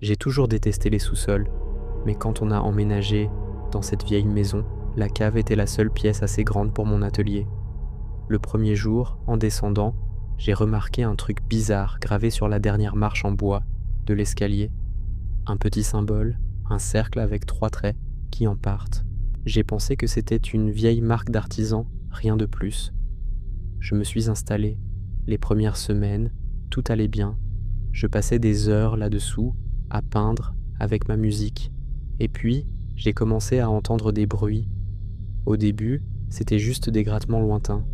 J'ai toujours détesté les sous-sols, mais quand on a emménagé dans cette vieille maison, la cave était la seule pièce assez grande pour mon atelier. Le premier jour, en descendant, j'ai remarqué un truc bizarre gravé sur la dernière marche en bois de l'escalier. Un petit symbole, un cercle avec 3 traits qui en partent. J'ai pensé que c'était une vieille marque d'artisan, rien de plus. Je me suis installé. Les premières semaines, tout allait bien. Je passais des heures là-dessous, à peindre, avec ma musique. Et puis, j'ai commencé à entendre des bruits. Au début, c'était juste des grattements lointains.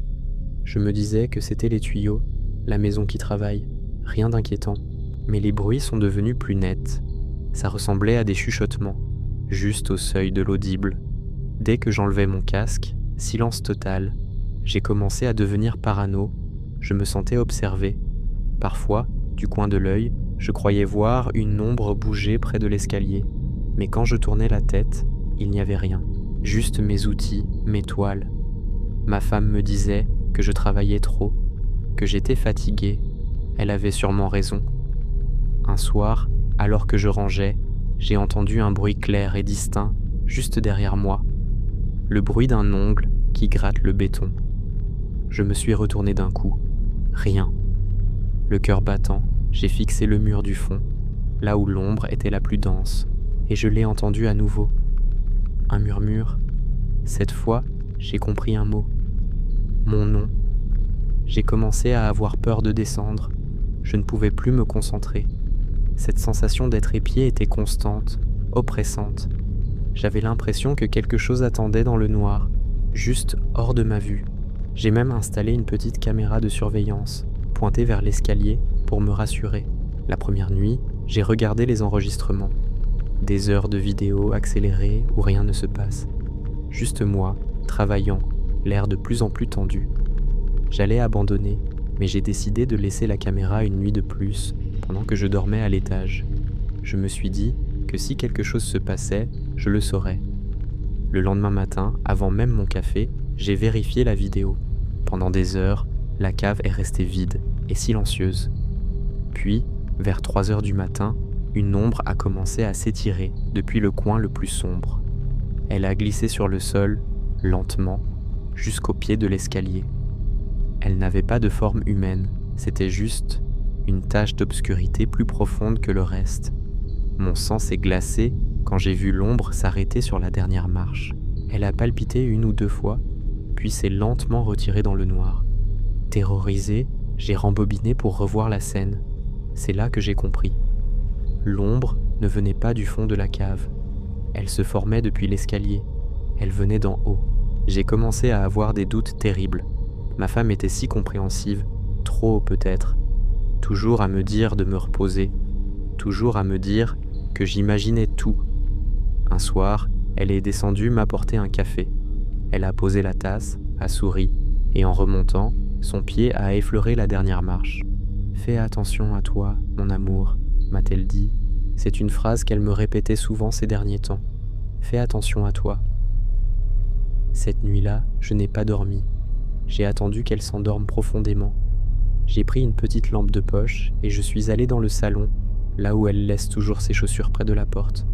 Je me disais que c'était les tuyaux, la maison qui travaille, rien d'inquiétant. Mais les bruits sont devenus plus nets. Ça ressemblait à des chuchotements, juste au seuil de l'audible. Dès que j'enlevais mon casque, silence total. J'ai commencé à devenir parano, je me sentais observé. Parfois, du coin de l'œil, je croyais voir une ombre bouger près de l'escalier. Mais quand je tournais la tête, il n'y avait rien. Juste mes outils, mes toiles. Ma femme me disait que je travaillais trop, que j'étais fatigué. Elle avait sûrement raison. Un soir, alors que je rangeais, j'ai entendu un bruit clair et distinct, juste derrière moi. Le bruit d'un ongle qui gratte le béton. Je me suis retourné d'un coup. Rien. Le cœur battant, j'ai fixé le mur du fond, là où l'ombre était la plus dense, et je l'ai entendu à nouveau. Un murmure. Cette fois, j'ai compris un mot. Mon nom. J'ai commencé à avoir peur de descendre. Je ne pouvais plus me concentrer. Cette sensation d'être épié était constante, oppressante. J'avais l'impression que quelque chose attendait dans le noir, juste hors de ma vue. J'ai même installé une petite caméra de surveillance, pointée vers l'escalier pour me rassurer. La première nuit, j'ai regardé les enregistrements. Des heures de vidéos accélérées où rien ne se passe. Juste moi, travaillant, l'air de plus en plus tendu. J'allais abandonner, mais j'ai décidé de laisser la caméra une nuit de plus, pendant que je dormais à l'étage. Je me suis dit que si quelque chose se passait, je le saurais. Le lendemain matin, avant même mon café, j'ai vérifié la vidéo. Pendant des heures, la cave est restée vide et silencieuse. Puis, vers 3 heures du matin, une ombre a commencé à s'étirer depuis le coin le plus sombre. Elle a glissé sur le sol, lentement, jusqu'au pied de l'escalier. Elle n'avait pas de forme humaine, c'était juste une tache d'obscurité plus profonde que le reste. Mon sang s'est glacé quand j'ai vu l'ombre s'arrêter sur la dernière marche. Elle a palpité 1 ou 2 fois, puis s'est lentement retirée dans le noir. Terrorisé, j'ai rembobiné pour revoir la scène. C'est là que j'ai compris. L'ombre ne venait pas du fond de la cave. Elle se formait depuis l'escalier. Elle venait d'en haut. J'ai commencé à avoir des doutes terribles. Ma femme était si compréhensive, trop peut-être. Toujours à me dire de me reposer. Toujours à me dire que j'imaginais tout. Un soir, elle est descendue m'apporter un café. Elle a posé la tasse, a souri, et en remontant, son pied a effleuré la dernière marche. « Fais attention à toi, mon amour », m'a-t-elle dit. C'est une phrase qu'elle me répétait souvent ces derniers temps. « Fais attention à toi ». Cette nuit-là, je n'ai pas dormi. J'ai attendu qu'elle s'endorme profondément. J'ai pris une petite lampe de poche et je suis allé dans le salon, là où elle laisse toujours ses chaussures près de la porte.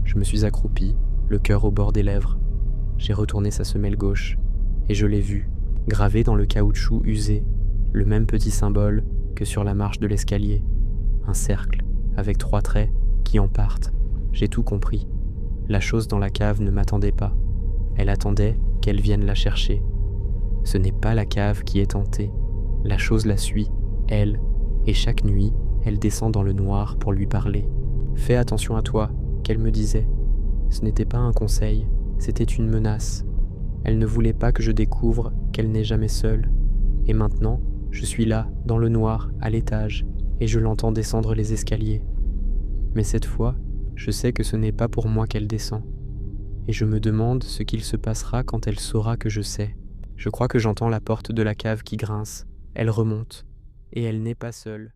Je me suis accroupi, le cœur au bord des lèvres. J'ai retourné sa semelle gauche et je l'ai vue, gravée dans le caoutchouc usé, le même petit symbole que sur la marche de l'escalier. Un cercle, avec 3 traits, qui en partent. J'ai tout compris. La chose dans la cave ne m'attendait pas. Elle attendait qu'elle vienne la chercher. Ce n'est pas la cave qui est tentée. La chose la suit, elle, et chaque nuit, elle descend dans le noir pour lui parler. « Fais attention à toi », qu'elle me disait. Ce n'était pas un conseil, c'était une menace. Elle ne voulait pas que je découvre qu'elle n'est jamais seule. Et maintenant, je suis là, dans le noir, à l'étage, et je l'entends descendre les escaliers. Mais cette fois, je sais que ce n'est pas pour moi qu'elle descend. Et je me demande ce qu'il se passera quand elle saura que je sais. Je crois que j'entends la porte de la cave qui grince. Elle remonte, et elle n'est pas seule.